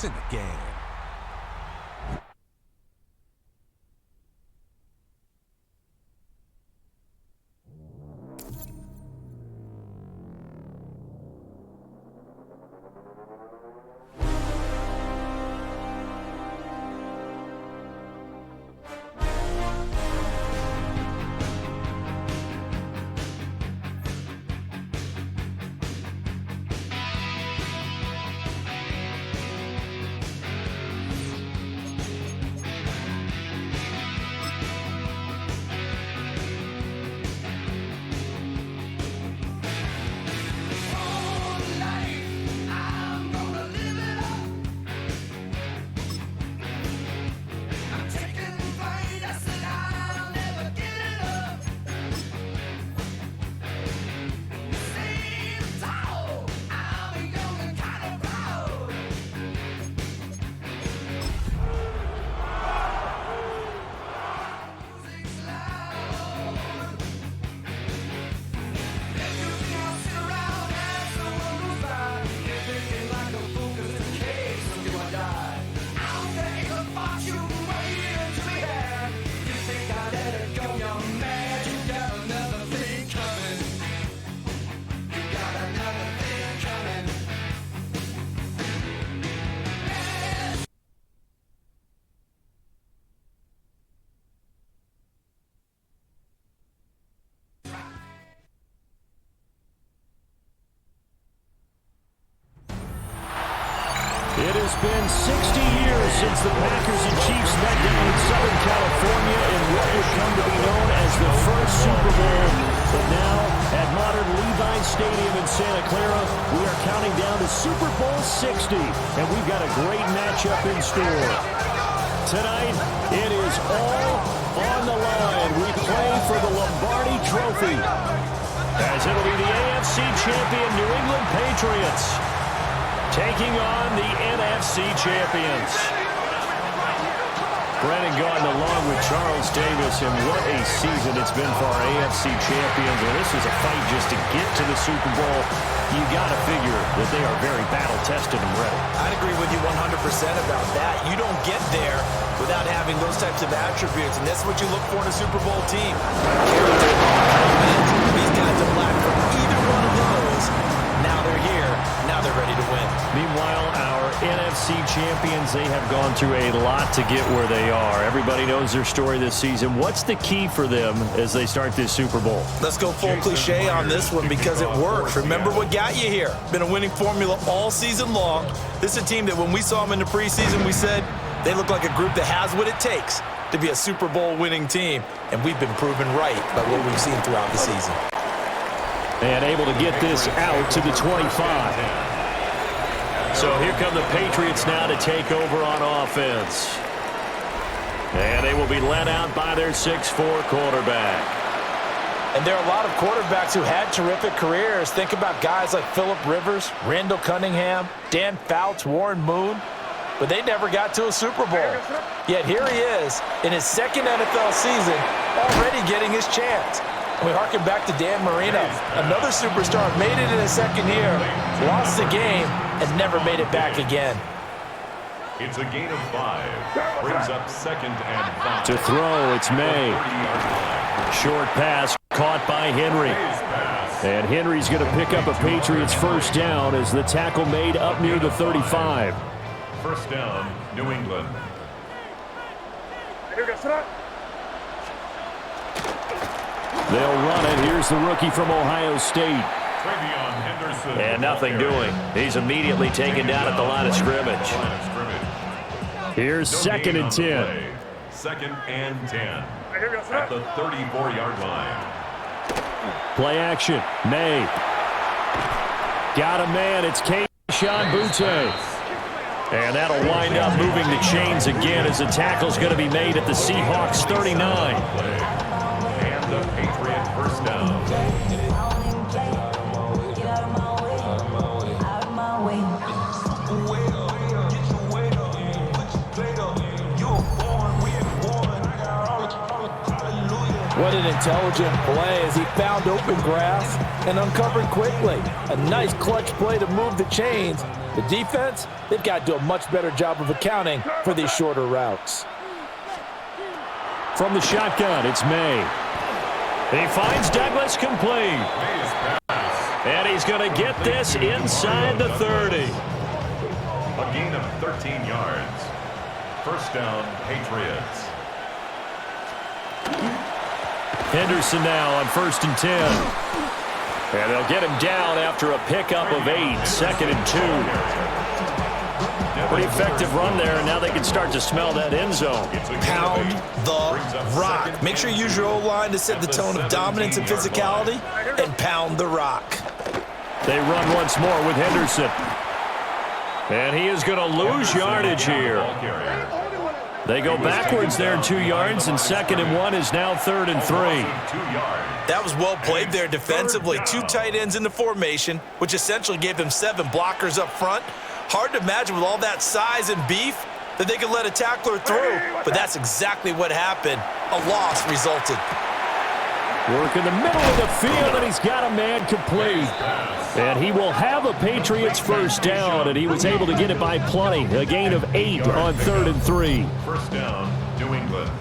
It's in the game. It has been 60 years since the Packers and Chiefs met down in Southern California in what would come to be known as the first Super Bowl. But now, at modern Levi Stadium in Santa Clara, we are counting down to Super Bowl 60, and we've got a great matchup in store. Tonight, it is all on the line. We play for the Lombardi Trophy, as it'll be the AFC champion New England Patriots taking on the NFC champions. Brandon Gaudin along with Charles Davis, and what a season it's been for our AFC champions. Well, this is a fight just to get to the Super Bowl. You got to figure that they are very battle-tested and ready. I'd agree with you 100% about that. You don't get there without having those types of attributes, and that's what you look for in a Super Bowl team. Character, confidence. These guys are black from either one of those. Now they're here. Now they're ready to win. Meanwhile, our NFC champions, they have gone through a lot to get where they are. Everybody knows their story this season. What's the key for them as they start this Super Bowl? Let's go full cliche on this one because it works. Remember what got you here. Been a winning formula all season long. This is a team that when we saw them in the preseason, we said they look like a group that has what it takes to be a Super Bowl winning team. And we've been proven right by what we've seen throughout the season. And able to get this out to the 25. So here come the Patriots now to take over on offense. And they will be led out by their 6'4" quarterback. And there are a lot of quarterbacks who had terrific careers. Think about guys like Phillip Rivers, Randall Cunningham, Dan Fouts, Warren Moon. But they never got to a Super Bowl. Yet here he is in his second NFL season, already getting his chance. We harken back to Dan Marino, another superstar, made it in his second year, lost the game, and never made it back again. It's a gain of 5. Brings up 2nd and 5. To throw, it's May. Short pass caught by Henry. And Henry's going to pick up a Patriots first down as the tackle made up near the 35. First down, New England. They'll run it. Here's the rookie from Ohio State. And nothing doing. He's immediately taken down at the line of scrimmage. Here's 2nd and 10. 2nd and 10 at the 34-yard line. Play action. May. Got a man. It's Kayshon Boutte. And that'll wind up moving the chains again as the tackle's going to be made at the Seahawks 39. And the Patriot first down. What an intelligent play as he found open grass and uncovered quickly. A nice clutch play to move the chains The defense, they've got to do a much better job of accounting for these shorter routes. From the shotgun, it's May. He finds Douglas complete. And he's going to get this inside the 30. A gain of 13 yards. First down, Patriots. Henderson now on 1st and 10. And they'll get him down after a pickup of 8, 2nd and 2. Pretty effective run there, and now they can start to smell that end zone. Pound the rock. Make sure you use your O-line to set the tone of dominance and physicality, and pound the rock. They run once more with Henderson. And he is going to lose yardage here. They go backwards there 2 yards, and 2nd and 1 is now 3rd and 3. That was well played there defensively. 2 tight ends in the formation, which essentially gave them 7 blockers up front. Hard to imagine with all that size and beef that they could let a tackler through, but that's exactly what happened. A loss resulted. Work in the middle of the field, and he's got a man complete. And he will have a Patriots first down, and he was able to get it by plenty. A gain of 8 on 3rd and 3. First down, New England.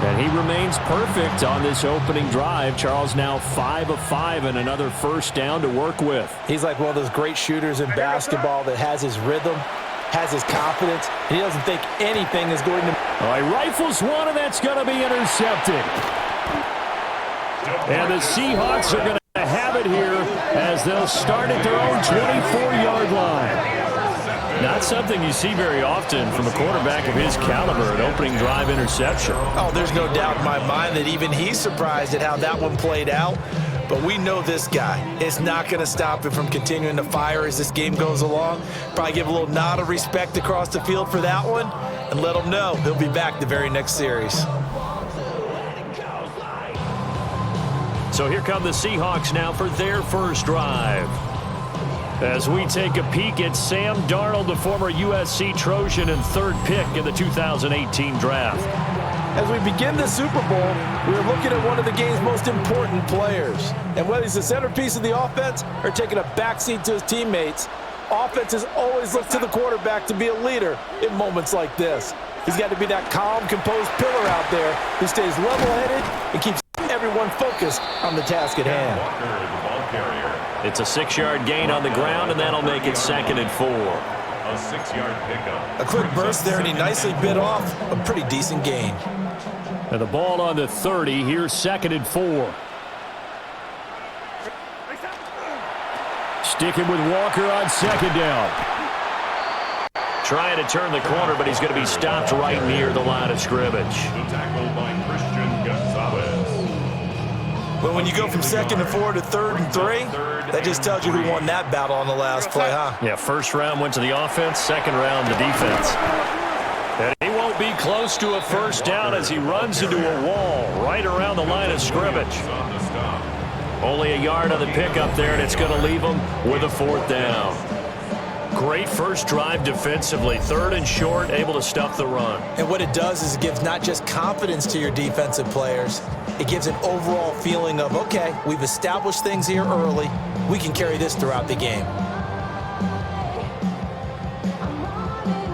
And he remains perfect on this opening drive. Charles now 5 of 5 and another first down to work with. He's like one of those great shooters in basketball that has his rhythm, has his confidence, and he doesn't think anything is going to... All right, rifles one, and that's going to be intercepted. And the Seahawks are going to have it here as they'll start at their own 24-yard line. Not something you see very often from a quarterback of his caliber, an opening drive interception. Oh, there's no doubt in my mind that even he's surprised at how that one played out. But we know this guy is not going to stop him from continuing to fire as this game goes along. Probably give a little nod of respect across the field for that one and let him know he'll be back the very next series. So here come the Seahawks now for their first drive. As we take a peek at Sam Darnold, the former USC Trojan and 3rd pick in the 2018 draft. As we begin the Super Bowl, we're looking at one of the game's most important players. And whether he's the centerpiece of the offense or taking a backseat to his teammates, offenses always look to the quarterback to be a leader in moments like this. He's got to be that calm, composed pillar out there who stays level-headed and keeps everyone focused on the task at hand. Walker, the ball carrier. It's a 6-yard gain on the ground, and that'll make it 2nd and 4. A 6-yard pickup. A quick burst there, and he nicely bit off a pretty decent gain. And the ball on the 30. Here's 2nd and 4. Sticking with Walker on 2nd down. Trying to turn the corner, but he's going to be stopped right near the line of scrimmage. The tackle by Christian Gonzalez. But when you go from 2nd and 4 to 3rd and 3, that just tells you who won that battle on the last play, huh? Yeah, first round went to the offense, second round the defense. And he won't be close to a first down as he runs into a wall right around the line of scrimmage. Only a yard on the pickup there, and it's going to leave him with a 4th down. Great first drive defensively. 3rd and short, able to stuff the run. And what it does is it gives not just confidence to your defensive players, it gives an overall feeling of, okay, we've established things here early. We can carry this throughout the game.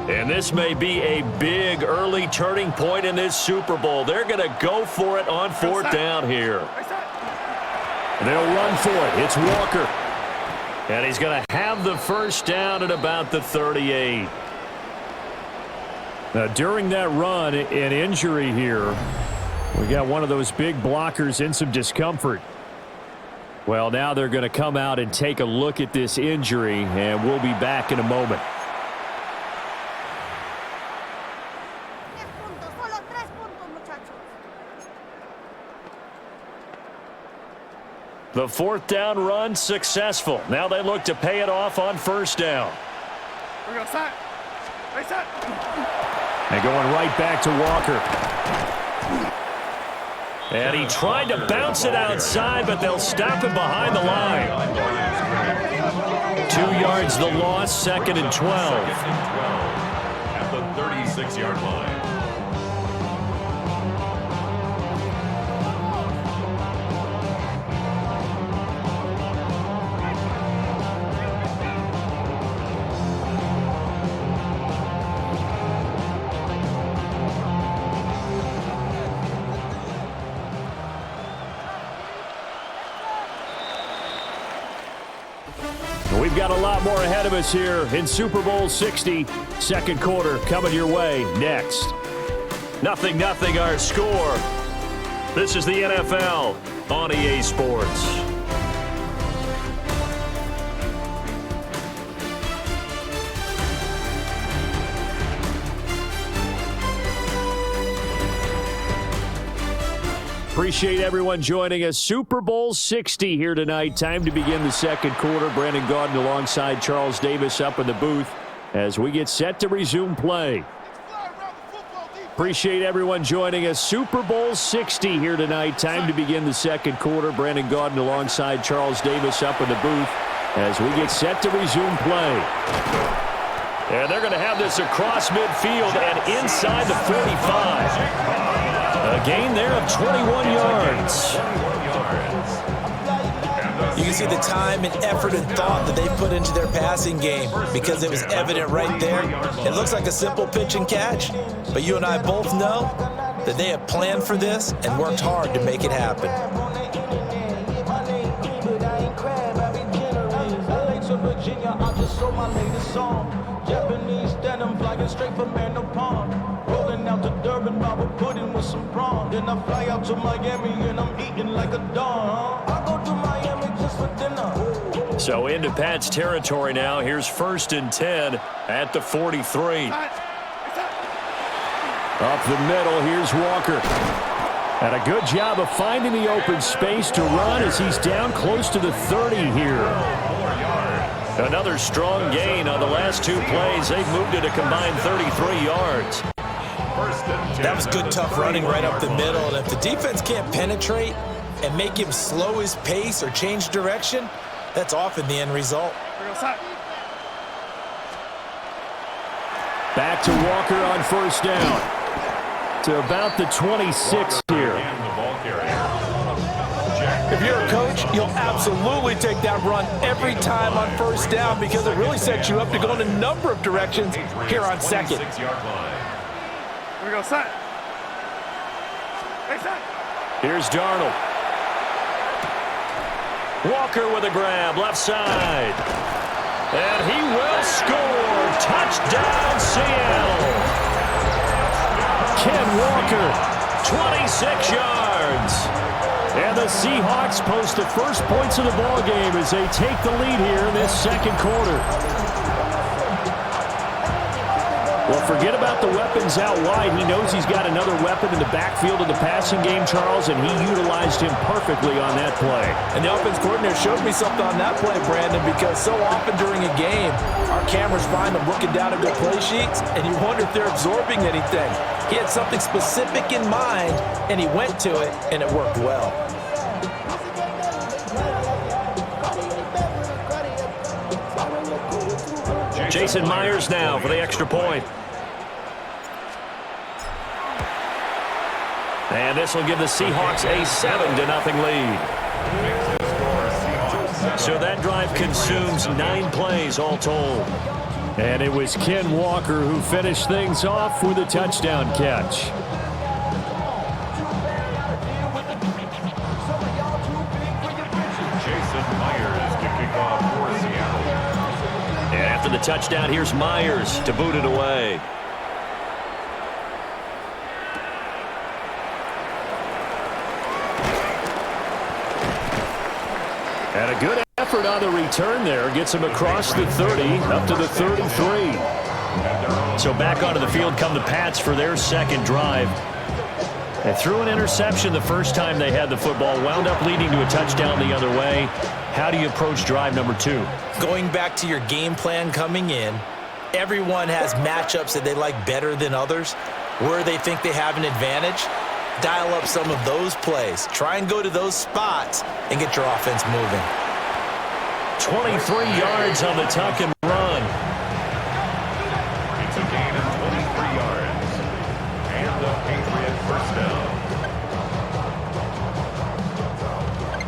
And this may be a big early turning point in this Super Bowl. They're going to go for it on 4th down here. They'll run for it. It's Walker. And he's going to have the first down at about the 38. Now, during that run, an injury here. We got one of those big blockers in some discomfort. Well, now they're going to come out and take a look at this injury, and we'll be back in a moment. The 4th down run successful. Now they look to pay it off on 1st down. And going right back to Walker. And he tried to bounce it outside, but they'll stop him behind the line. 2 yards the loss, 2nd and 12. At the 36-yard line. We've got a lot more ahead of us here in Super Bowl 60. Second quarter coming your way next. 0-0 our score. This is the NFL on EA Sports. Appreciate everyone joining us. Super Bowl 60 here tonight. Time to begin the second quarter. Brandon Gaudin alongside Charles Davis up in the booth as we get set to resume play. Appreciate everyone joining us. Super Bowl 60 here tonight. Time to begin the second quarter. Brandon Gaudin alongside Charles Davis up in the booth as we get set to resume play. And they're going to have this across midfield and inside the 45. A gain there of 21 yards. You can see the time and effort and thought that they put into their passing game because it was evident right there. It looks like a simple pitch and catch, but you and I both know that they have planned for this and worked hard to make it happen. Japanese denim flying straight from Manopon. Rolling out to Durban, Baba pudding with some prawn. Then I fly out to Miami and I'm eating like a don. I go to Miami just for dinner. So into Pat's territory now. Here's 1st and 10 at the 43. Up the middle, here's Walker. And a good job of finding the open space to run as he's down close to the 30 here. Another strong gain on the last two plays. They've moved it a combined 33 yards. That was good, tough running right up the middle. And if the defense can't penetrate and make him slow his pace or change direction, that's often the end result. Back to Walker on 1st down. To about the 26 here. If you're a coach, you'll absolutely take that run every time on 1st down because it really sets you up to go in a number of directions here on 2nd. Here we go, set. Hey, set. Here's Darnold. Walker with a grab, left side. And he will score. Touchdown, Seattle. Ken Walker, 26 yards. And the Seahawks post the first points of the ballgame as they take the lead here in this second quarter. Well, forget about the weapons out wide. He knows he's got another weapon in the backfield of the passing game, Charles, and he utilized him perfectly on that play. And the offense coordinator showed me something on that play, Brandon, because so often during a game, our cameras find them looking down at their play sheets, and you wonder if they're absorbing anything. He had something specific in mind, and he went to it, and it worked well. Jason Myers now for the extra point. And this will give the Seahawks a 7-0 lead. So that drive consumes 9 plays all told. And it was Ken Walker who finished things off with a touchdown catch. Jason Myers to kick off for Seattle. And after the touchdown, here's Myers to boot it away. And a good effort on the return there. Gets him across the 30, up to the 33. So back onto the field come the Pats for their second drive. They threw an interception the first time they had the football, wound up leading to a touchdown the other way. How do you approach drive number 2? Going back to your game plan coming in, everyone has matchups that they like better than others. Where they think they have an advantage, dial up some of those plays. Try and go to those spots and get your offense moving. 23 yards on the tuck and run. It's a gain of 23 yards. And the Patriot first down.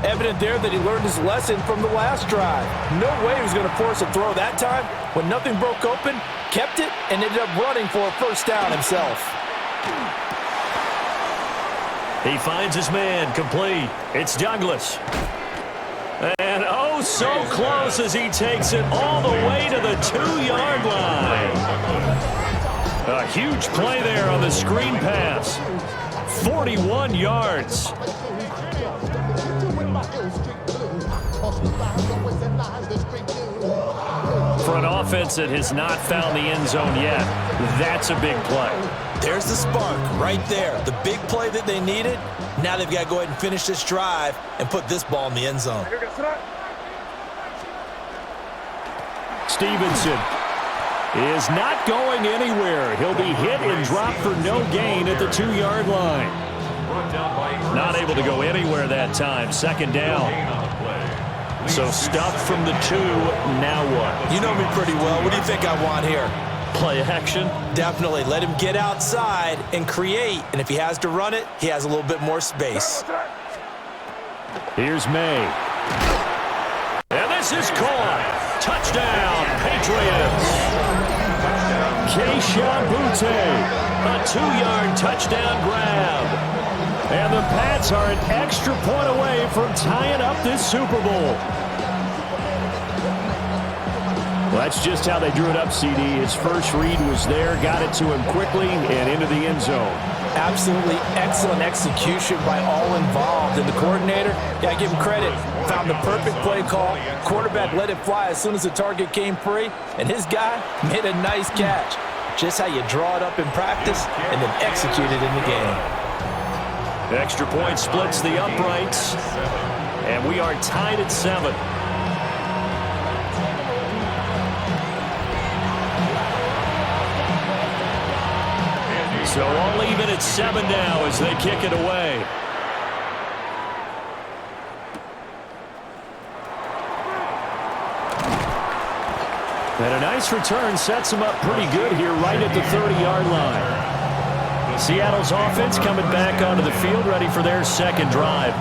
Evident there that he learned his lesson from the last drive. No way he was going to force a throw that time. When nothing broke open, kept it, and ended up running for a first down himself. He finds his man, complete. It's Douglas. And oh, so close as he takes it all the way to the 2-yard line. A huge play there on the screen pass. 41 yards. For an offense that has not found the end zone yet, that's a big play. There's the spark right there. The big play that they needed. Now they've got to go ahead and finish this drive and put this ball in the end zone. Stevenson is not going anywhere. He'll be hit and dropped for no gain at the 2-yard line. Not able to go anywhere that time. Second down. So stuffed from the 2. Now what? You know me pretty well. What do you think I want here? Play action? Definitely. Let him get outside and create. And if he has to run it, he has a little bit more space. Here's May. And this is caught. Touchdown, Patriots. Keyshawn Butte. A 2-yard touchdown grab. And the Pats are an extra point away from tying up this Super Bowl. Well, that's just how they drew it up, CD. His first read was there, got it to him quickly, and into the end zone. Absolutely excellent execution by all involved. And the coordinator, got to give him credit, found the perfect play call. Quarterback let it fly as soon as the target came free, and his guy made a nice catch. Just how you draw it up in practice and then execute it in the game. Extra point splits the uprights, and we are tied at 7. So all even at 7 now as they kick it away. And a nice return sets them up pretty good here right at the 30-yard line. Seattle's offense coming back onto the field, ready for their second drive.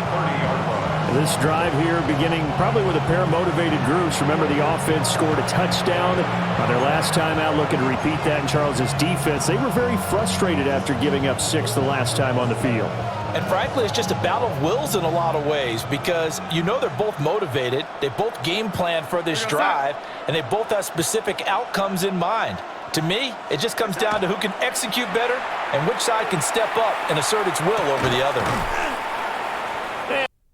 This drive here beginning probably with a pair of motivated groups. Remember, the offense scored a touchdown on their last time out, looking to repeat that in Charles's defense. They were very frustrated after giving up 6 the last time on the field. And frankly, it's just a battle of wills in a lot of ways because you know they're both motivated. They both game plan for this drive, and they both have specific outcomes in mind. To me, it just comes down to who can execute better and which side can step up and assert its will over the other.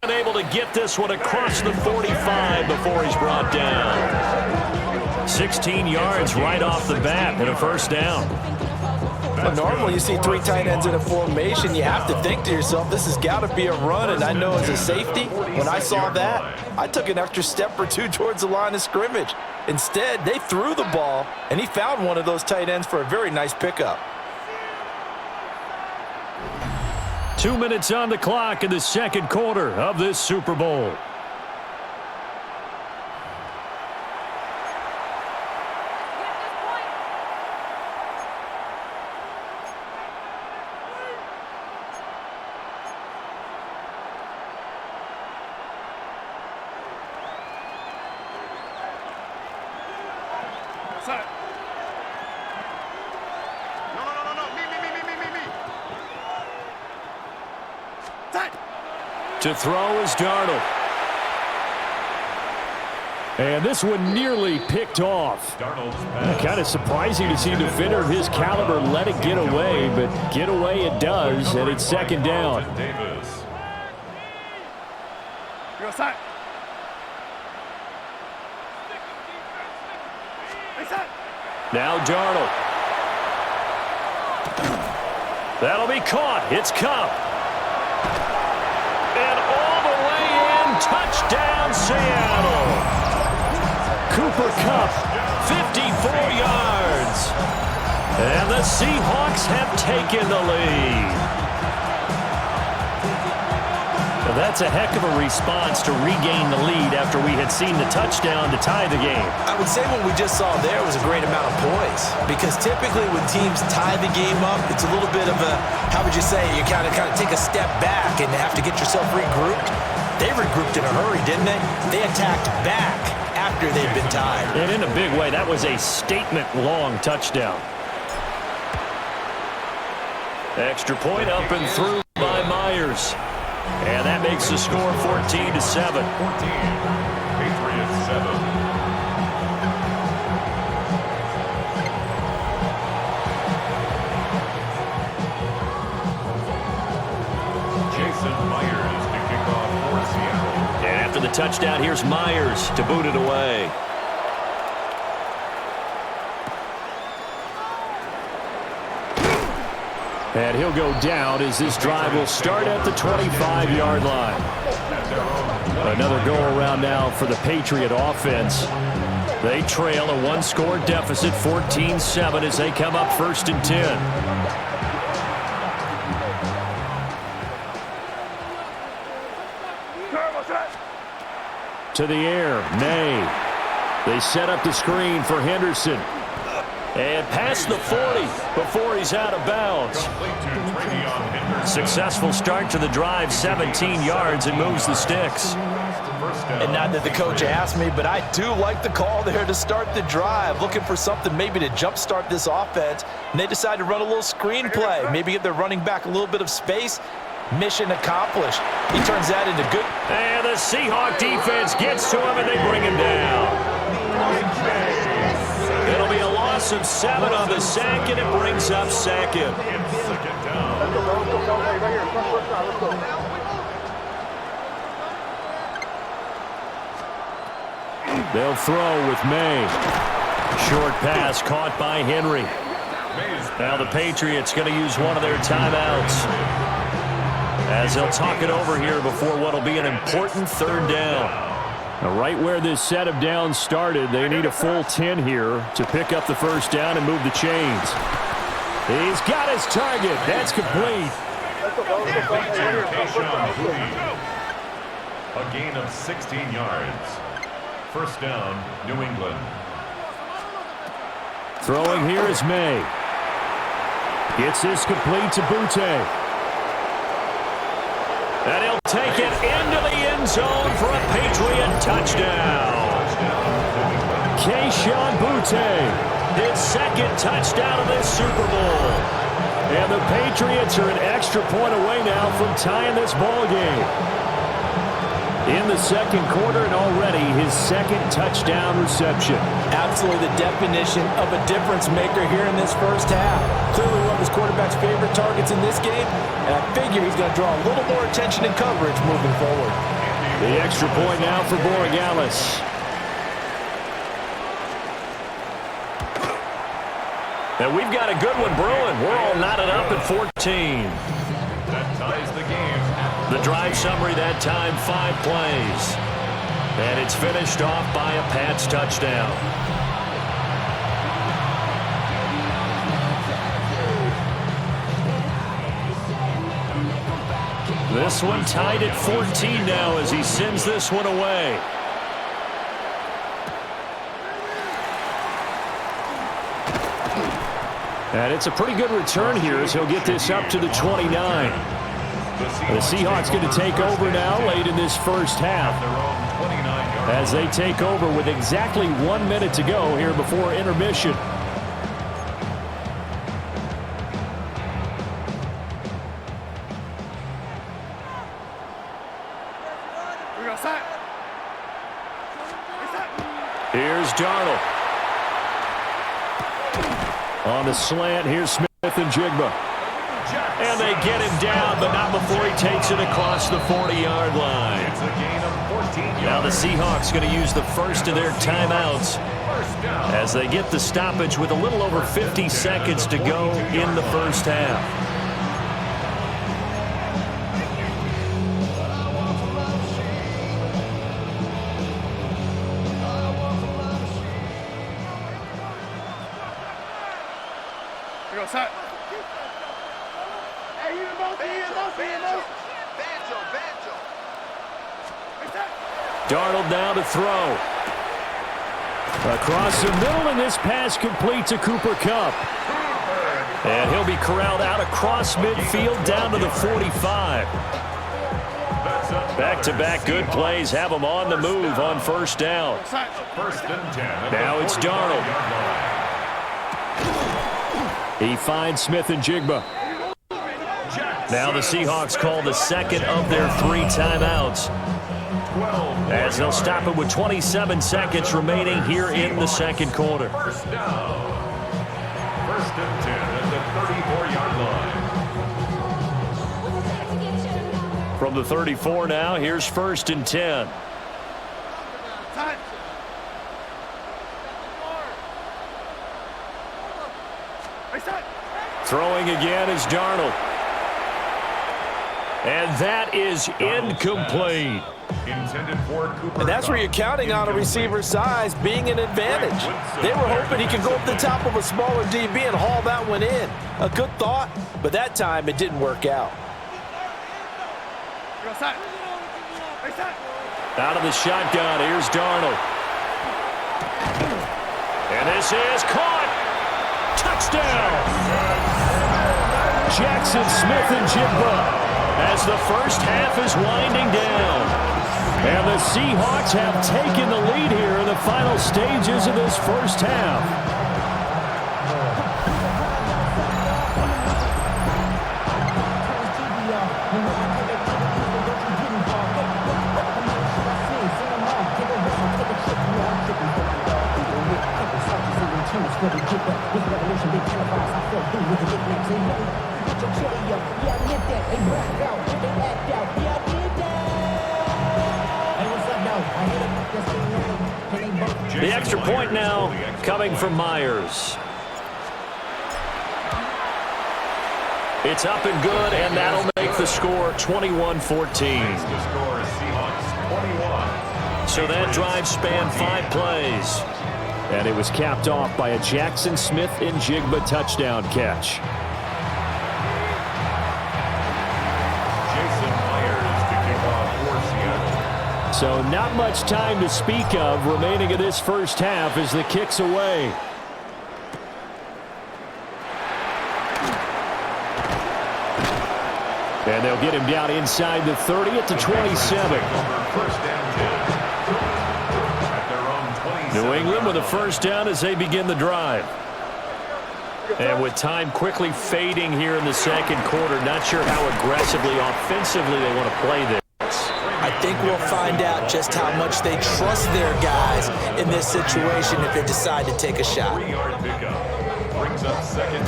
And able to get this one across the 45 before he's brought down. 16 yards right off the bat and a first down. Well, normally you see 3 tight ends in a formation, you have to think to yourself, this has got to be a run, and I know as a safety, when I saw that, I took an extra step or 2 towards the line of scrimmage. Instead, they threw the ball, and he found one of those tight ends for a very nice pickup. 2 minutes on the clock in the second quarter of this Super Bowl. To throw is Darnold. And this one nearly picked off. Kind of surprising to see a defender of his caliber let it get away, but get away it does, and it's second down. Now Darnold. That'll be caught. It's Kupp. And all the way in, touchdown Seattle. Cooper Kupp, 54 yards. And the Seahawks have taken the lead. Well, that's a heck of a response to regain the lead after we had seen the touchdown to tie the game. I would say what we just saw there was a great amount of poise, because typically when teams tie the game up, it's a little bit of a, how would you say, you kind of take a step back and have to get yourself regrouped. They regrouped in a hurry, didn't they? They attacked back after they'd been tied. And in a big way, that was a statement-long touchdown. Extra point up and through by Myers. And that makes the score 14-7. 14. Patriots 7. Myers to kick off for Seattle. And after the touchdown, here's Myers to boot it away. And he'll go down as this drive will start at the 25-yard line. Another go-around now for the Patriot offense. They trail a one-score deficit, 14-7, as they come up 1st and 10. To the air, May. They set up the screen for Henderson. And past the 40 before he's out of bounds. Successful start to the drive, 17 yards, and moves the sticks. And not that the coach asked me, but I do like the call there to start the drive. Looking for something maybe to jumpstart this offense. And they decide to run a little screen play. Maybe give their running back a little bit of space. Mission accomplished. He turns that into good. And the Seahawks defense gets to him, and they bring him down. It'll be a loss of 7 on the sack, and it brings up 2nd. They'll throw with May. Short pass caught by Henry. Now the Patriots going to use one of their timeouts, as they'll talk it over here before what will be an important 3rd down. Now, right where this set of downs started, they need a full 10 here to pick up the 1st down and move the chains. He's got his target. That's complete. A gain of 16 yards. 1st down, New England. Throwing here is May. Gets this complete to Butte. And he'll take it into the end zone for a Patriot touchdown. Keyshawn Butte, his 2nd touchdown of this Super Bowl. And the Patriots are an extra point away now from tying this ball game. In the 2nd quarter, and already his 2nd touchdown reception. Absolutely the definition of a difference maker here in this 1st half. Clearly one of his quarterback's favorite targets in this game, and I figure he's going to draw a little more attention and coverage moving forward. The extra point now for Borregales. And we've got a good one brewing. We're all knotted up at 14. That ties the game. The drive summary that time, 5 plays. And it's finished off by a Pats touchdown. This one tied at 14 now as he sends this one away. And it's a pretty good return here as he'll get this up to the 29. The Seahawks going to take over now late in this 1st half, as they take over with exactly 1 minute to go here before intermission. Here's Darnold. On the slant, here's Smith and Jigba. And they get him down, but not before he takes it across the 40-yard line. It's a gain of 14 yards. Now the Seahawks going to use the first of their timeouts as they get the stoppage with a little over 50 seconds to go in the 1st half. Darnold now to throw. Across the middle, and this pass complete to Cooper Kupp. And he'll be corralled out across midfield down to the 45. Back-to-back good plays have him on the move on 1st down. 1st and 10. Now it's Darnold. He finds Smith and Jigba. Now the Seahawks call the second of their 3 timeouts, as they'll stop it with 27 seconds remaining here in the second quarter. First down. First and 10 at the 34-yard line. From the 34 now, here's first and 10. Throwing again is Darnold. And that is incomplete. Intended for Cooper. And that's where you're counting on a receiver's size being an advantage. They were hoping he could go up the top of a smaller DB and haul that one in. A good thought, but that time it didn't work out. Out of the shotgun, here's Darnold. And this is caught. Touchdown. Jackson Smith-Njigba as the first half is winding down. And the Seahawks have taken the lead here in the final stages of this first half. The extra point now coming from Myers. It's up and good, and that'll make the score 21-14. So that drive spanned 5 plays. And it was capped off by a Jackson Smith-Njigba touchdown catch. So not much time to speak of remaining in this first half as the kick's away. And they'll get him down inside the 30 at the 27. New England with a first down as they begin the drive. And with time quickly fading here in the second quarter, not sure how aggressively, offensively they want to play this. I think we'll find out just how much they trust their guys in this situation if they decide to take a shot. The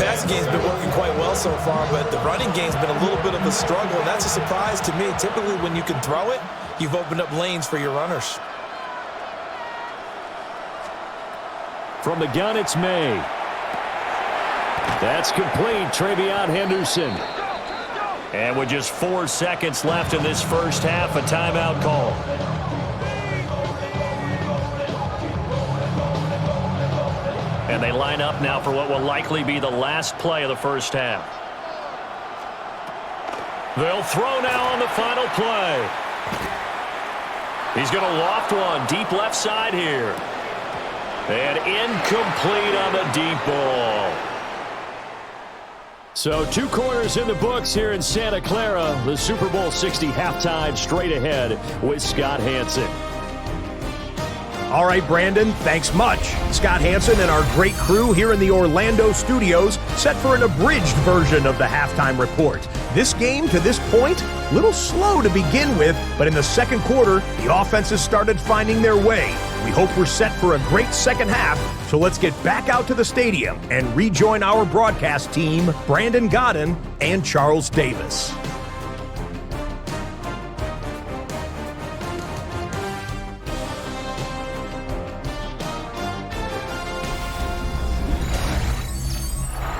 passing game's been working quite well so far, but the running game's been a little bit of a struggle, and that's a surprise to me. Typically, when you can throw it, you've opened up lanes for your runners. From the gun, it's May. That's complete. Travion Henderson. And with just 4 seconds left in this first half, a timeout call. And they line up now for what will likely be the last play of the first half. They'll throw now on the final play. He's going to loft one deep left side here. And incomplete on the deep ball. So 2 quarters in the books here in Santa Clara. The Super Bowl 60 halftime straight ahead with Scott Hanson. All right, Brandon, thanks much. Scott Hanson and our great crew here in the Orlando studios set for an abridged version of the halftime report. This game, to this point, a little slow to begin with, but in the second quarter, the offenses started finding their way. We hope we're set for a great second half, so let's get back out to the stadium and rejoin our broadcast team, Brandon Godden and Charles Davis.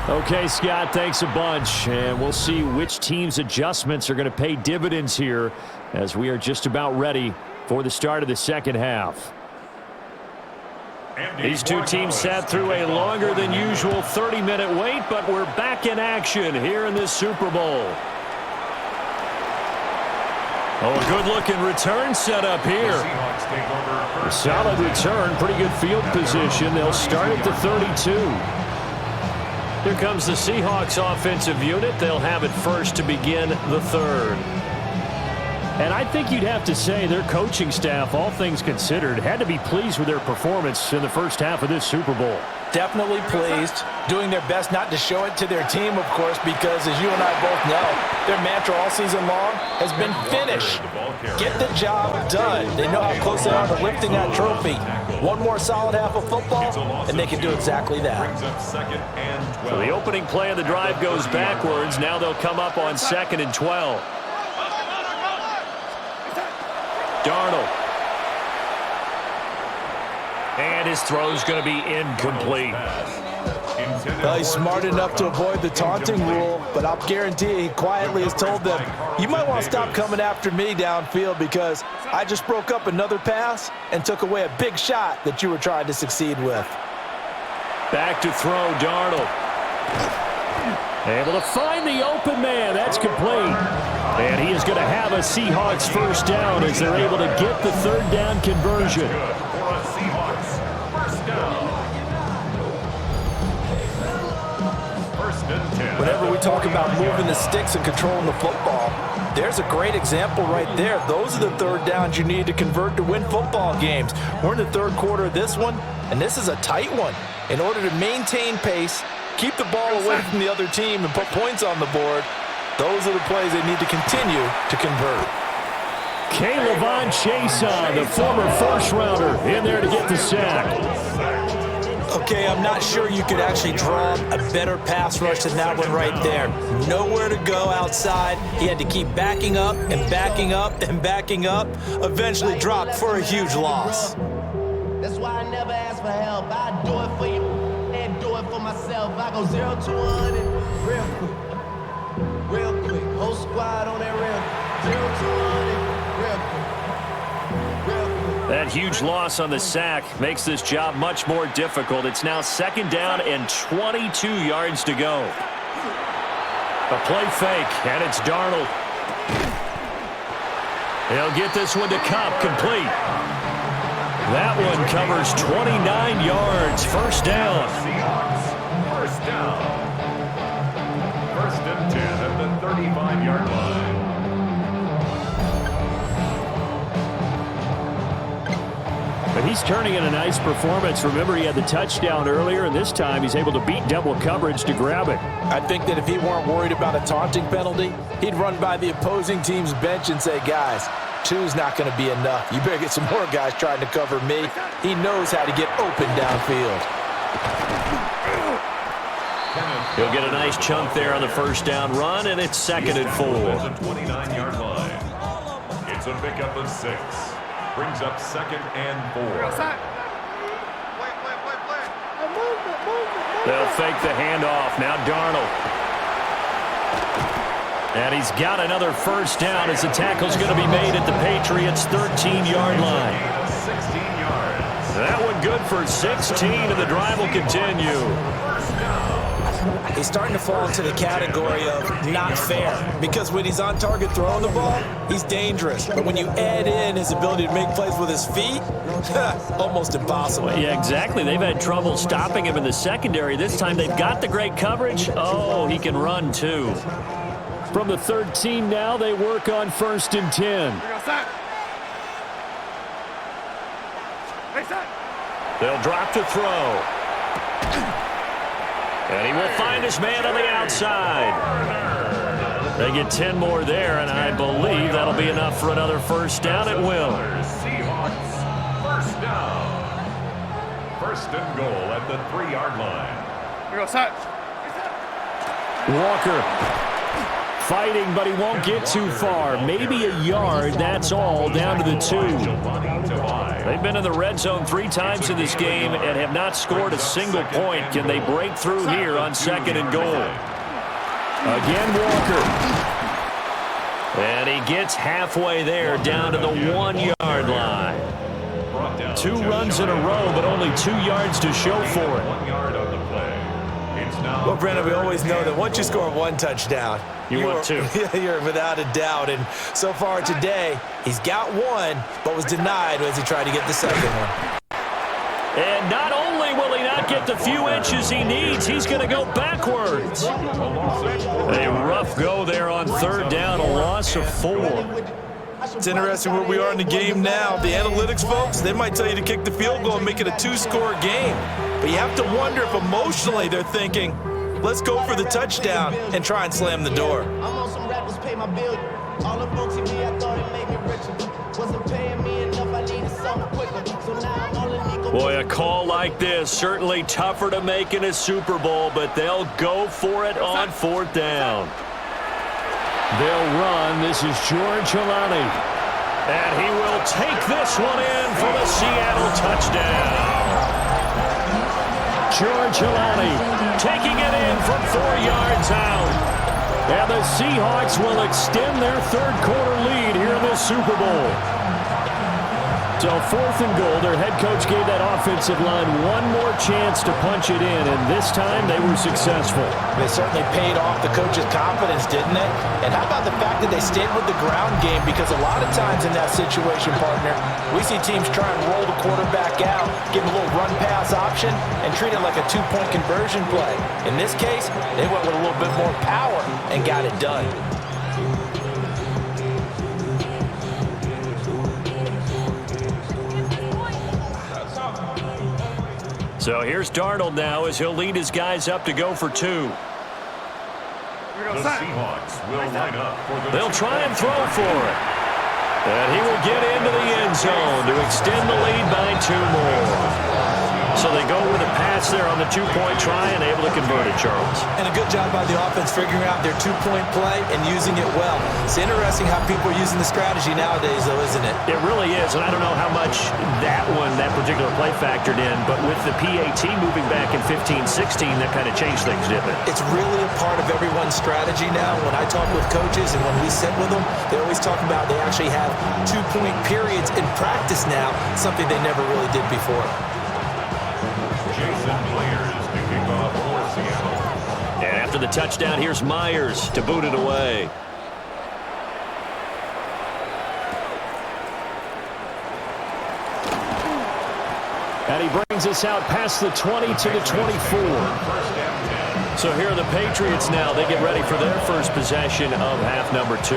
Okay, Scott, thanks a bunch. And we'll see which team's adjustments are going to pay dividends here as we are just about ready for the start of the second half. These 2 teams sat through a longer than usual 30-minute wait, but we're back in action here in this Super Bowl. Oh, a good-looking return set up here. A solid return, pretty good field position. They'll start at the 32. Here comes the Seahawks offensive unit. They'll have it first to begin the third. And I think you'd have to say their coaching staff, all things considered, had to be pleased with their performance in the first half of this Super Bowl. definitely pleased, doing their best not to show it to their team, of course, because as you and I both know, their mantra all season long has been finish. Get the job done. They know how close they are to lifting that trophy. One more solid half of football, and they can do exactly that. So the opening play of the drive goes backwards. Now they'll come up on 2nd and 12. Darnold. And his throw's going to be incomplete. Well, he's smart enough to avoid the taunting rule, but I'll guarantee he quietly has told them, you might want to stop coming after me downfield because I just broke up another pass and took away a big shot that you were trying to succeed with. Back to throw, Darnold. Able to find the open man. That's complete. And he is going to have a Seahawks first down as they're able to get the third down conversion. Whenever we talk about moving the sticks and controlling the football, there's a great example right there. Those are the third downs you need to convert to win football games. We're in the third quarter of this one, and this is a tight one. In order to maintain pace, keep the ball away from the other team, and put points on the board, those are the plays they need to continue to convert. K'Lavon Chaisson, the former first-rounder, in there to get the sack. Okay, I'm not sure you could actually draw a better pass rush than that one right there. Nowhere to go outside. He had to keep backing up and backing up and backing up. Eventually dropped for a huge loss. That's why I never ask for help. I do it for you and do it for myself. I go 0 to 100 real quick. Real quick. Whole squad on that real quick. 0 to 100 real quick. That huge loss on the sack makes this job much more difficult. It's now 2nd down and 22 yards to go. A play fake, and it's Darnold. He'll get this one to Cup, complete. That one covers 29 yards. First down. First down. 1st and 10 at the 35-yard line. But he's turning in a nice performance. Remember, he had the touchdown earlier, and this time he's able to beat double coverage to grab it. I think that if he weren't worried about a taunting penalty, he'd run by the opposing team's bench and say, guys, 2's not going to be enough. You better get some more guys trying to cover me. He knows how to get open downfield. He'll get a nice chunk there on the first down run, and it's 2nd and 4. At the 29-yard line. It's a pickup of 6. Brings up 2nd and 4. They'll fake the handoff. Now Darnold. And he's got another first down as the tackle's going to be made at the Patriots' 13-yard line. 16 yards. That one good for 16, and the drive will continue. He's starting to fall into the category of not fair, because when he's on target throwing the ball, he's dangerous. But when you add in his ability to make plays with his feet, almost impossible. Well, yeah, exactly. They've had trouble stopping him in the secondary. This time they've got the great coverage. Oh, he can run too. From the 13 now, they work on 1st and 10. They'll drop to throw. And he will find his man on the outside. They get 10 more there, and I believe that'll be enough for another first down. It will. Seahawks, first down. 1st and goal at the 3-yard line. Walker fighting, but he won't get too far. Maybe a yard, that's all, down to the 2. They've been in the red zone 3 times in this game and have not scored a single point. Can they break through here on 2nd and goal? Again, Walker. And he gets halfway there, down to the 1-yard line. 2 runs in a row, but only 2 yards to show for it. 1 yard on the play. It's now Well, Brandon, we always know that once you score 1 touchdown, You want 2. You're without a doubt. And so far today, he's got 1, but was denied as he tried to get the second one. And not only will he not get the few inches he needs, he's going to go backwards. A rough go there on 3rd down, a loss of 4. It's interesting where we are in the game now. The analytics folks, they might tell you to kick the field goal and make it a 2-score game. But you have to wonder if emotionally they're thinking, let's go for the touchdown and try and slam the door. I'm on some rappers pay my bill. All the folks in me, I thought it made me richer. Wasn't paying me enough, I needed something quicker. So now I'm all in Nico. Boy, a call like this, certainly tougher to make in a Super Bowl, but they'll go for it on 4th down. They'll run. This is George Hilani. And he will take this one in for the Seattle touchdown. George Hilani taking it in from 4 yards out. And the Seahawks will extend their third-quarter lead here in the Super Bowl. So 4th and goal, their head coach gave that offensive line one more chance to punch it in, and this time they were successful. They certainly paid off the coach's confidence, didn't they? And how about the fact that they stayed with the ground game? Because a lot of times in that situation, partner, we see teams try and roll the quarterback out, give him a little run-pass option, and treat it like a 2-point conversion play. In this case, they went with a little bit more power and got it done. So here's Darnold now as he'll lead his guys up to go for 2. The Seahawks will line up for the... They'll try and throw for it. And he will get into the end zone to extend the lead by 2 more. So they go with a pass there on the 2-point try and able to convert it, Charles. And a good job by the offense figuring out their 2-point play and using it well. It's interesting how people are using the strategy nowadays, though, isn't it? It really is, and I don't know how much that particular play factored in, but with the PAT moving back in 15-16, that kind of changed things, didn't it? It's really a part of everyone's strategy now. When I talk with coaches and when we sit with them, they always talk about they actually have 2-point periods in practice now, something they never really did before. And after the touchdown, here's Myers to boot it away. And he brings us out past the 20 to the 24. So here are the Patriots now. They get ready for their first possession of half number 2.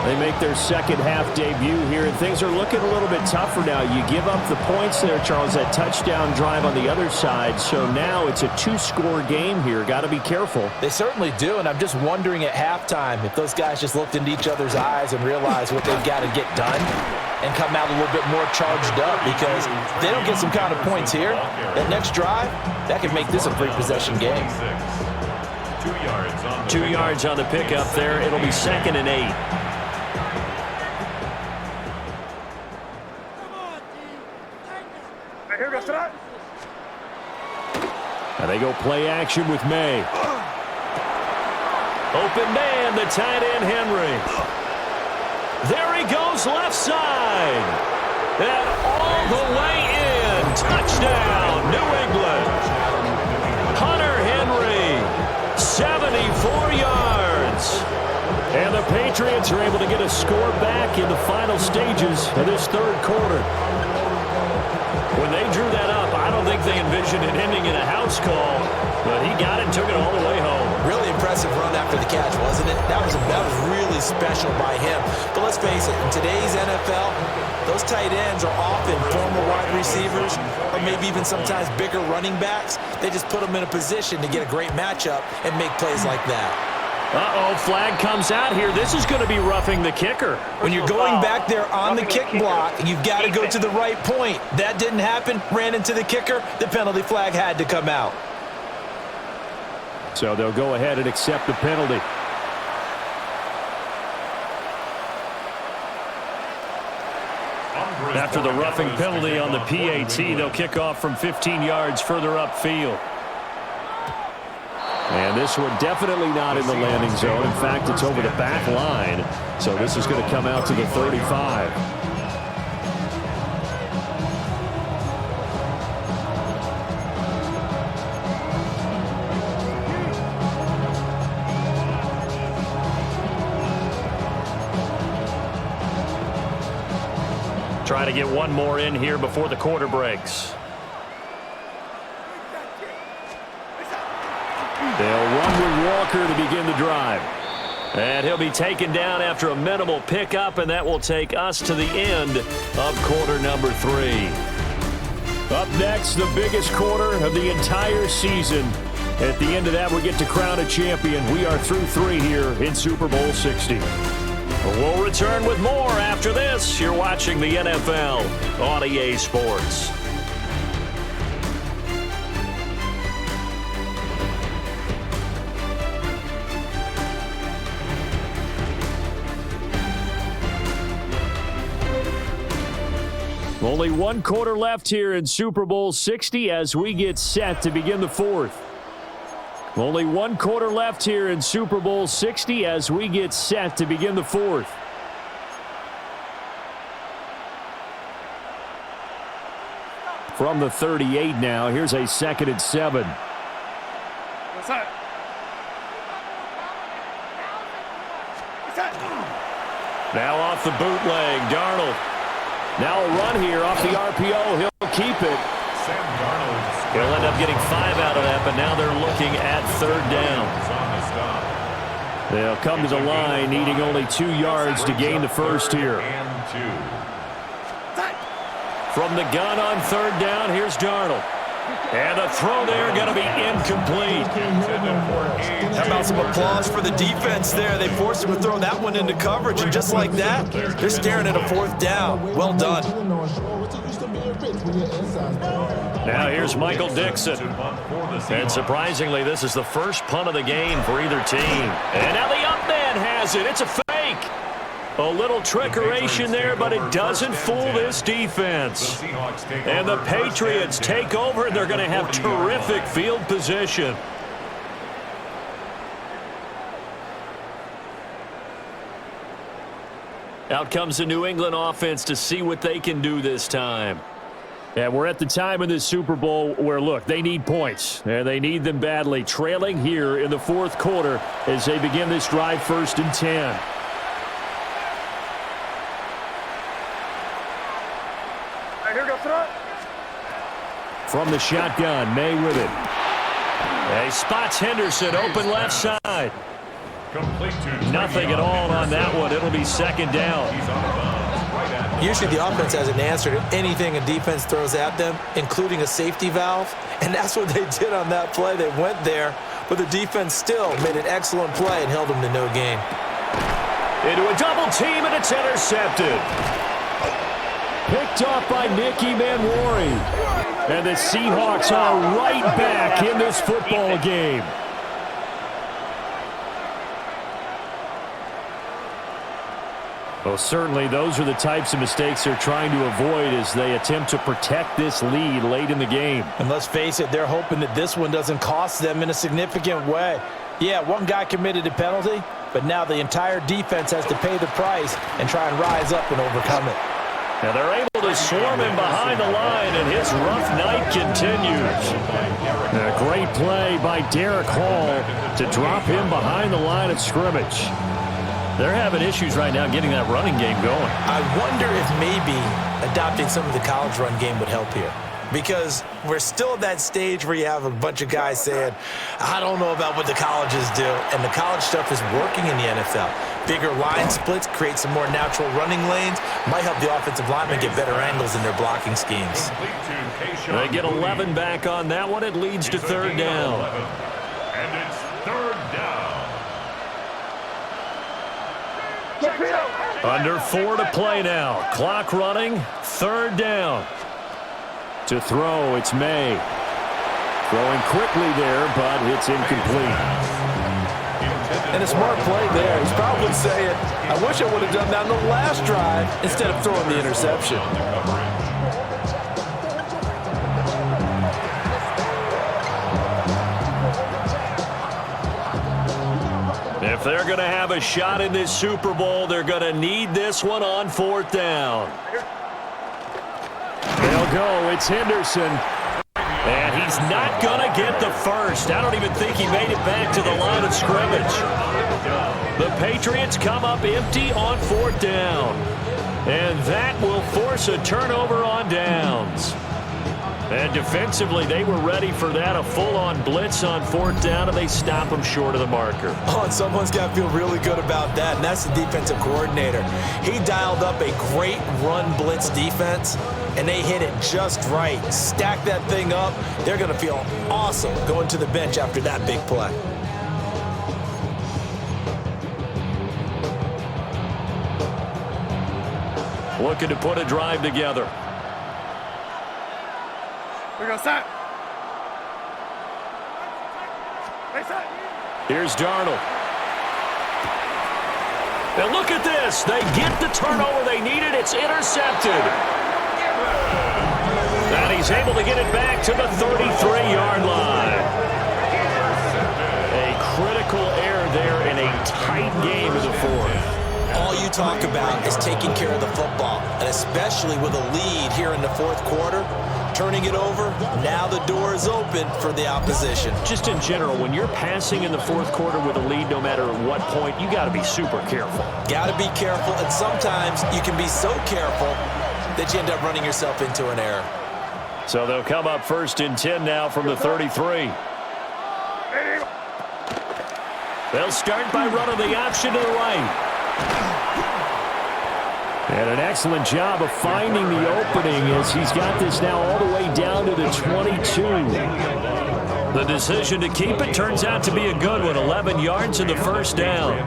They make their second half debut here, and things are looking a little bit tougher now. You give up the points there, Charles, that touchdown drive on the other side. So now it's a 2-score game here. Got to be careful. They certainly do, and I'm just wondering at halftime if those guys just looked into each other's eyes and realized what they've got to get done and come out a little bit more charged up, because if they don't get some kind of points here, that next drive, that could make this a 3-possession game. 2 yards on the pickup there. It'll be 2nd and 8. And they go play action with May. Open man, the tight end, Henry. There he goes, left side. And all the way in. Touchdown, New England. Hunter Henry, 74 yards. And the Patriots are able to get a score back in the final stages of this third quarter. When they drew that up, I don't think they envisioned it ending in a house call, but he got it and took it all the way home. Really impressive run after the catch, wasn't it? That was really special by him. But let's face it, in today's NFL, those tight ends are often former wide receivers or maybe even sometimes bigger running backs. They just put them in a position to get a great matchup and make plays like that. Uh-oh, flag comes out here. This is going to be roughing the kicker. When you're going back there on the kick block, you've got to go to the right point. That didn't happen. Ran into the kicker. The penalty flag had to come out. So they'll go ahead and accept the penalty. After the roughing penalty on the PAT, they'll kick off from 15 yards further upfield. And this one definitely not in the landing zone. In fact, it's over the back line. So this is going to come out to the 35. Trying to get one more in here before the quarter breaks. They'll run with Walker to begin the drive. And he'll be taken down after a minimal pickup, and that will take us to the end of quarter number 3. Up next, the biggest quarter of the entire season. At the end of that, we get to crown a champion. We are through 3 here in Super Bowl 60. We'll return with more after this. You're watching the NFL on EA Sports. Only 1 quarter left here in Super Bowl 60 as we get set to begin the 4th. Only 1 quarter left here in Super Bowl 60 as we get set to begin the 4th. From the 38 now, here's a 2nd and 7. What's that? Now off the bootleg, Darnold. Now a run here off the RPO. He'll keep it. Sam Darnold. He'll end up getting 5 out of that, but now they're looking at 3rd down. They'll come to the line, needing only 2 yards to gain the first here. From the gun on 3rd down, here's Darnold. And the throw there going to be incomplete. How about some applause for the defense there? They forced him to throw that one into coverage, and just like that, they're staring at a 4th down. Well done. Now here's Michael Dixon. And surprisingly, this is the first punt of the game for either team. And now the up man has it. It's a fake. A little trickeration there, but it doesn't fool this defense. And the Patriots take over, and they're going to have terrific field position. Out comes the New England offense to see what they can do this time. And we're at the time in this Super Bowl where, look, they need points. And they need them badly. Trailing here in the 4th quarter as they begin this drive 1st and 10. From the shotgun, May with it. He spots Henderson, open left side. Nothing at all on that one. It'll be 2nd down. Usually the offense has an answer to anything a defense throws at them, including a safety valve. And that's what they did on that play. They went there, but the defense still made an excellent play and held them to no gain. Into a double team, and it's intercepted. Picked off by Nicky Manwari. And the Seahawks are right back in this football game. Well, certainly those are the types of mistakes they're trying to avoid as they attempt to protect this lead late in the game. And let's face it, they're hoping that this one doesn't cost them in a significant way. Yeah, one guy committed a penalty, but now the entire defense has to pay the price and try and rise up and overcome it. Now they're able to swarm him behind the line, and his rough night continues. A great play by Derek Hall to drop him behind the line of scrimmage. They're having issues right now getting that running game going. I wonder if maybe adopting some of the college run game would help here. Because we're still at that stage where you have a bunch of guys saying, I don't know about what the colleges do. And the college stuff is working in the NFL. Bigger line splits create some more natural running lanes. Might help the offensive linemen get better angles in their blocking schemes. They get 11 back on that one. It leads to 3rd down. And it's 3rd down. Under 4 to play now. Clock running. 3rd down. To throw, it's May. Throwing quickly there, but it's incomplete. And a smart play there. He's probably saying, I wish I would have done that on the last drive instead of throwing the interception. If they're going to have a shot in this Super Bowl, they're going to need this one on 4th down. They'll go. It's Henderson. And he's not going to get the first. I don't even think he made it back to the line of scrimmage. The Patriots come up empty on 4th down. And that will force a turnover on downs. And defensively, they were ready for that. A full-on blitz on 4th down, and they stop them short of the marker. Oh, and someone's got to feel really good about that, and that's the defensive coordinator. He dialed up a great run blitz defense, and they hit it just right. Stack that thing up. They're going to feel awesome going to the bench after that big play. Looking to put a drive together. We go set. Hey, set. Here's Darnold. And look at this. They get the turnover they needed. It's intercepted. And he's able to get it back to the 33-yard line. A critical error there in a tight game in the 4th. All you talk about is taking care of the football, and especially with a lead here in the 4th quarter. Turning it over, now the door is open for the opposition. Just in general, when you're passing in the 4th quarter with a lead, no matter at what point, you got to be super careful. Got to be careful, and sometimes you can be so careful that you end up running yourself into an error. So they'll come up 1st and 10 now from the 33. They'll start by running the option to the right. And an excellent job of finding the opening as he's got this now all the way down to the 22. The decision to keep it turns out to be a good one. 11 yards in the 1st down.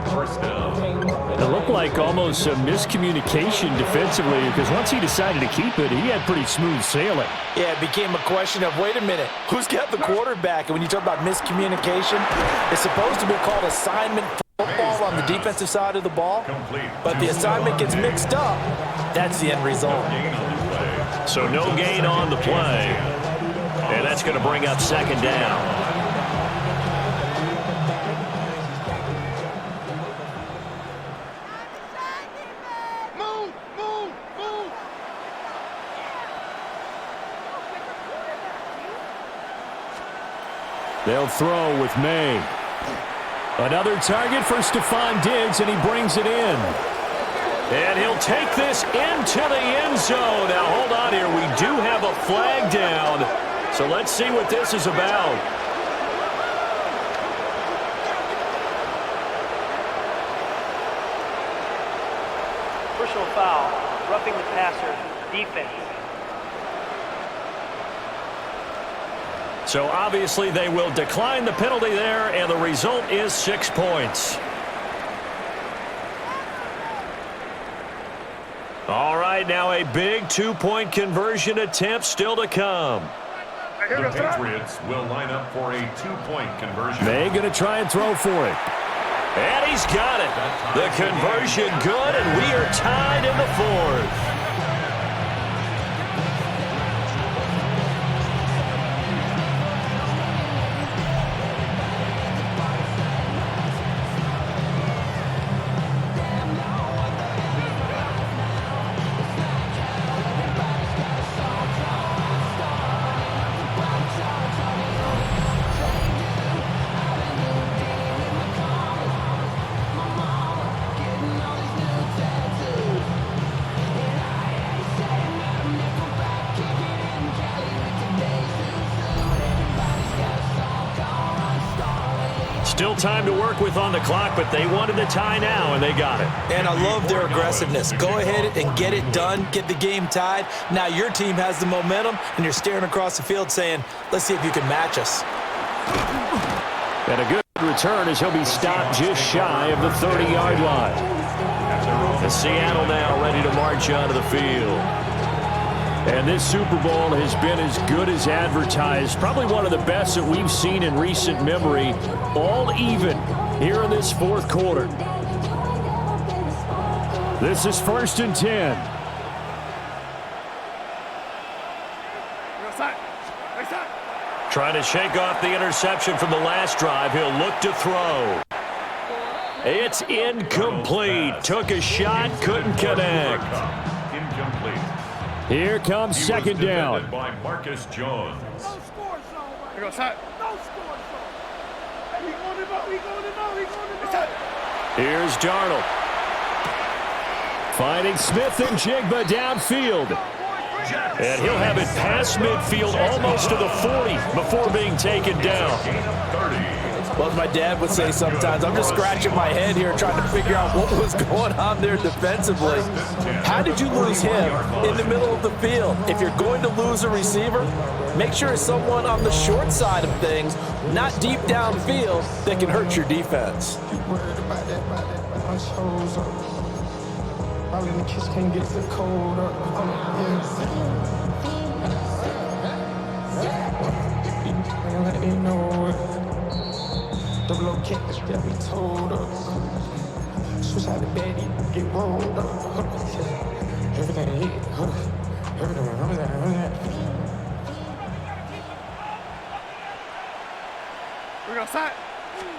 It looked like almost a miscommunication defensively because once he decided to keep it, he had pretty smooth sailing. Yeah, it became a question of, wait a minute, who's got the quarterback? And when you talk about miscommunication, it's supposed to be called assignment football on the defensive side of the ball, but the assignment gets mixed up. That's the end result. So no gain on the play, and that's going to bring up 2nd down. They'll throw with May. Another target for Stephon Diggs, and he brings it in. And he'll take this into the end zone. Now, hold on here. We do have a flag down. So let's see what this is about. Personal foul, roughing the passer, defense. So obviously they will decline the penalty there, and the result is 6 points. All right, now a big 2-point conversion attempt still to come. The Patriots will line up for a 2-point conversion. May going to try and throw for it. And he's got it. The conversion good, and we are tied in the 4th. Still time to work with on the clock, but they wanted the tie now, and they got it. And I love their aggressiveness. Go ahead and get it done, get the game tied. Now your team has the momentum, and you're staring across the field saying, let's see if you can match us. And a good return as he'll be stopped just shy of the 30-yard line. And Seattle now ready to march onto the field. And this Super Bowl has been as good as advertised. Probably one of the best that we've seen in recent memory. All even here in this 4th quarter. This is 1st and 10. Trying to shake off the interception from the last drive. He'll look to throw. It's incomplete. Took a shot, couldn't connect. Incomplete. Here comes 2nd down. By Marcus Jones. Here's Darnold. Finding Smith and Jigba downfield. And he'll have it past midfield almost to the 40 before being taken down. Well, as my dad would say sometimes, I'm just scratching my head here trying to figure out what was going on there defensively. How did you lose him in the middle of the field? If you're going to lose a receiver, make sure it's someone on the short side of things, not deep downfield, that can hurt your defense. All in the kiss can't get the cold up. Let me know it. Double O kick, that be told up. Switch out the bed, get rolled up. Everything hit, everything. We're going to set.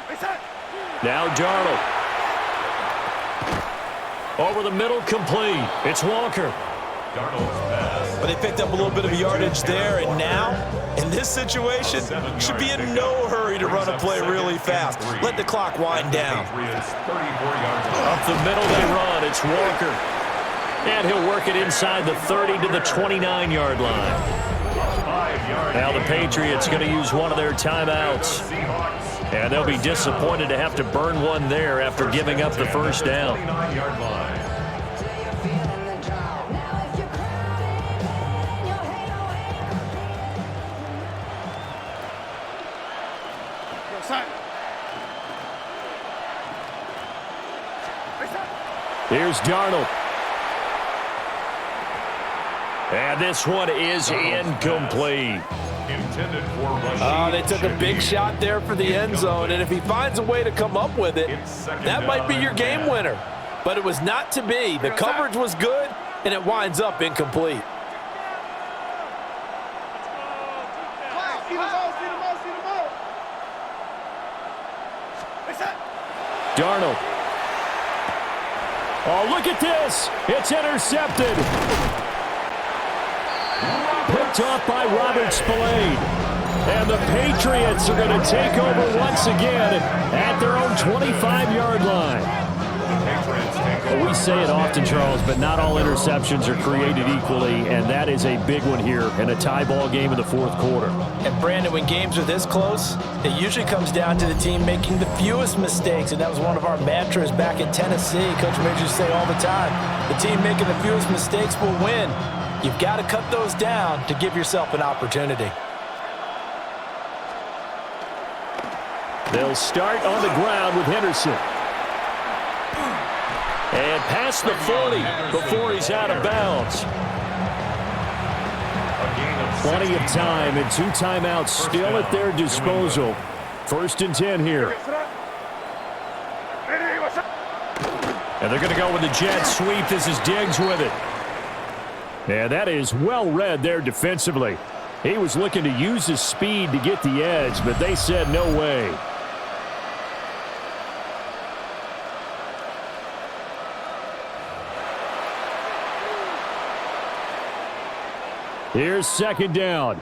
Reset. Now Darnold. Over the middle, complete. It's Walker. But they picked up a little bit of yardage there, and now, in this situation, should be in no hurry to run a play really fast. Let the clock wind down. Up the middle they run. It's Walker. And he'll work it inside the 30 to the 29-yard line. Now the Patriots going to use one of their timeouts. And they'll be disappointed to have to burn one there after giving up the first down. Here's Darnold. And this one is incomplete. They took a big shot there for the end zone, and if he finds a way to come up with it, that might be your game winner. But it was not to be. The coverage was good, and it winds up incomplete. Darnold. Oh, look at this. It's intercepted. Picked off by Robert Spillane. And the Patriots are going to take over once again at their own 25-yard line. Well, we say it often, Charles, but not all interceptions are created equally, and that is a big one here in a tie ball game in the fourth quarter. And, Brandon, when games are this close, it usually comes down to the team making the fewest mistakes, and that was one of our mantras back in Tennessee. Coach Majors used to say all the time, the team making the fewest mistakes will win. You've got to cut those down to give yourself an opportunity. They'll start on the ground with Henderson. And past the 40 before he's out of bounds. Plenty of time and 2 timeouts still at their disposal. 1st and 10 here. And they're going to go with the jet sweep. This is Diggs with it. And that is well read there defensively. He was looking to use his speed to get the edge, but they said no way. Here's 2nd down.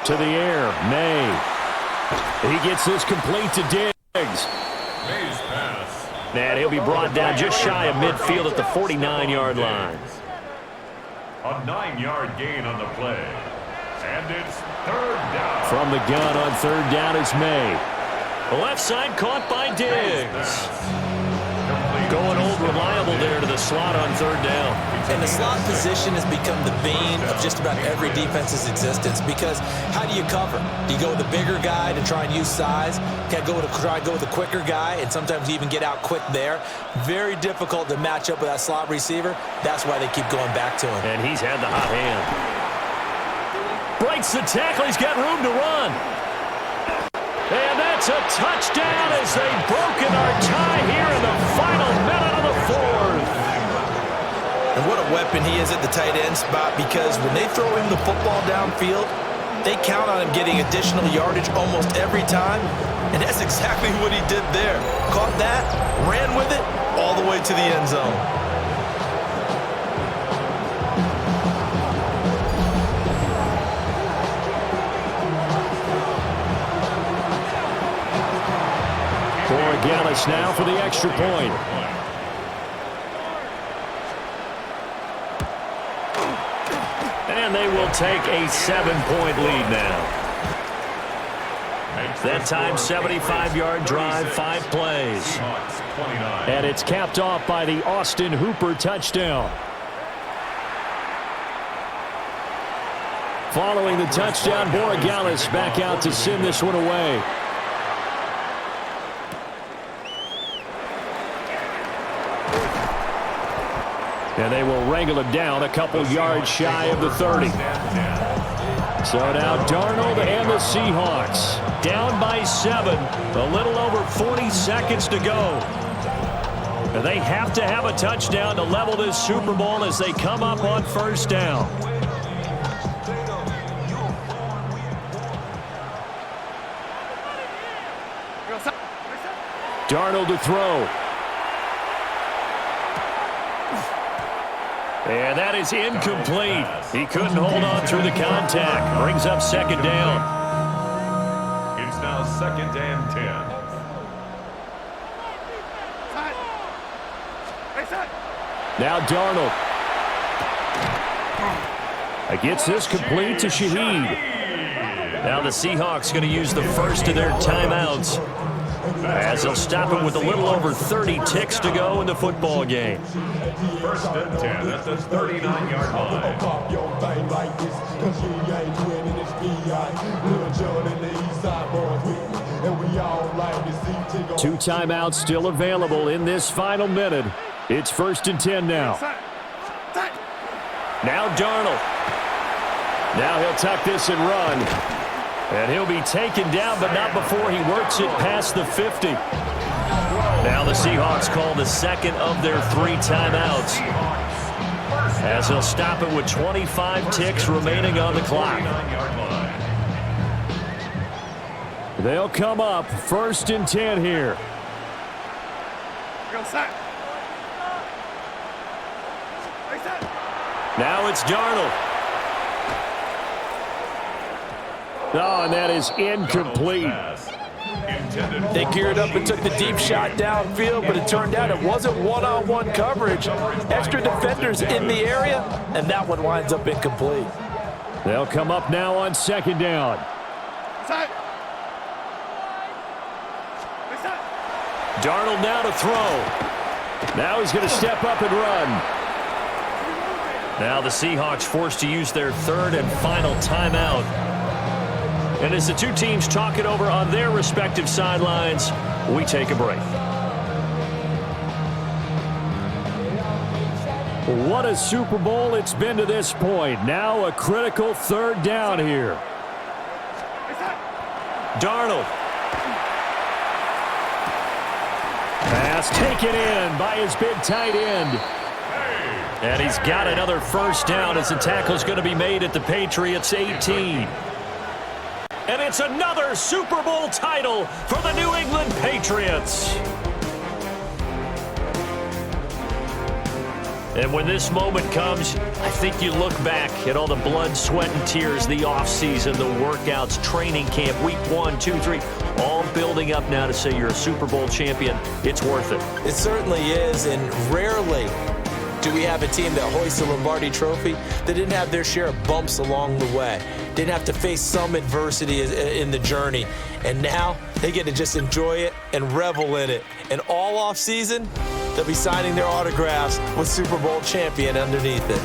To the air, May. He gets this complete to Diggs. And he'll be brought down just shy of midfield at the 49-yard line. A 9-yard gain on the play. And it's 3rd down. From the gun on 3rd down is May. Left side caught by Diggs. Going old reliable there to the slot on 3rd down. And the slot position has become the bane of just about every defense's existence, because how do you cover? Do you go with a bigger guy to try and use size? Can't try and go with a quicker guy, and sometimes you even get out quick there. Very difficult to match up with that slot receiver. That's why they keep going back to him. And he's had the hot hand. Breaks the tackle. He's got room to run. And that's a touchdown as they've broken our tie here in the final minute of the 4th. And what a weapon he is at the tight end spot, because when they throw him the football downfield, they count on him getting additional yardage almost every time. And that's exactly what he did there. Caught that, ran with it, all the way to the end zone. Gallis now for the extra point. And they will take a 7-point lead now. That time, 75-yard drive, 5 plays. And it's capped off by the Austin Hooper touchdown. Following the touchdown, Borregales back out to send this one away. And they will wrangle it down a couple yards shy of the 30. So now Darnold and the Seahawks down by 7. A little over 40 seconds to go. And they have to have a touchdown to level this Super Bowl as they come up on first down. Darnold to throw. And that is incomplete. He couldn't hold on through the contact. Brings up second down. It's now 2nd and 10. Now Darnold. Gets this complete to Shaheed. Now the Seahawks going to use the first of their timeouts, as they'll stop him with a little over 30 ticks to go in the football game. 1st and 10 at the 39-yard line. 2 timeouts still available in this final minute. It's 1st and 10 now. Now Darnold. Now he'll tuck this and run. And he'll be taken down, but not before he works it past the 50. Now the Seahawks call the second of their 3 timeouts, as he'll stop it with 25 ticks remaining on the clock. They'll come up 1st and 10 here. Now it's Darnold. Oh, and that is incomplete. They geared up and took the deep shot downfield, but it turned out it wasn't one-on-one coverage. Extra defenders in the area, and that one winds up incomplete. They'll come up now on 2nd down. Darnold now to throw. Now he's going to step up and run. Now the Seahawks forced to use their 3rd and final timeout. And as the 2 teams talk it over on their respective sidelines, we take a break. What a Super Bowl it's been to this point. Now a critical 3rd down here. Darnold. Pass taken in by his big tight end. And he's got another first down as the tackle's going to be made at the Patriots' 18. And it's another Super Bowl title for the New England Patriots. And when this moment comes, I think you look back at all the blood, sweat, and tears, the offseason, the workouts, training camp, week 1, 2, 3, all building up now to say you're a Super Bowl champion. It's worth it. It certainly is, and rarely do we have a team that hoists a Lombardi trophy that didn't have their share of bumps along the way, didn't have to face some adversity in the journey, and now they get to just enjoy it and revel in it. And all off season, they'll be signing their autographs with Super Bowl champion underneath it.